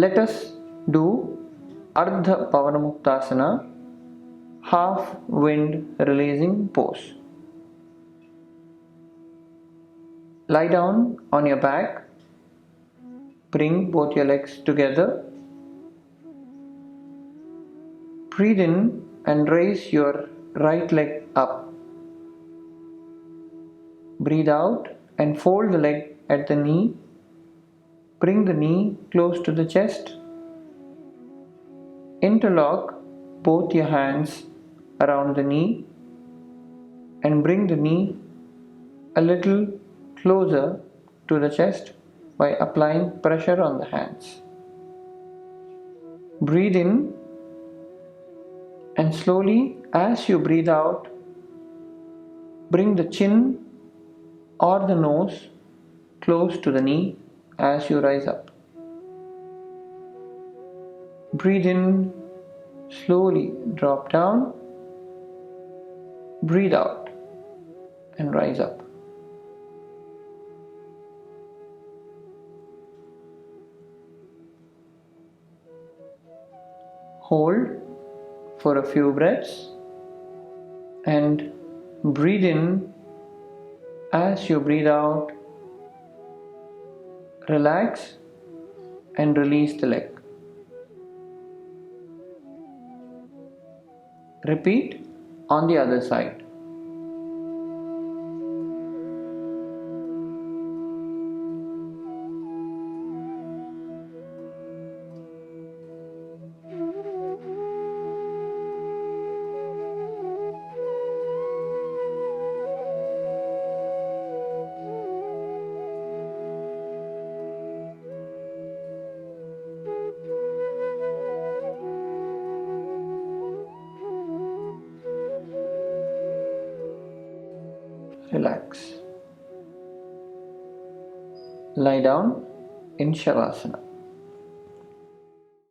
Let us do Ardha Pavanamuktasana, half wind releasing pose. Lie down on your back. Bring both your legs together. Breathe in and raise your right leg up. Breathe out and fold the leg at the knee. Bring the knee close to the chest. Interlock both your hands around the knee and bring the knee a little closer to the chest by applying pressure on the hands. Breathe in and slowly, as you breathe out, bring the chin or the nose close to the knee as you rise up. Breathe in, slowly drop down. Breathe out and rise up. Hold for a few breaths and breathe in. As you breathe out, relax and release the leg. Repeat on the other side. Relax. Lie down in Shavasana.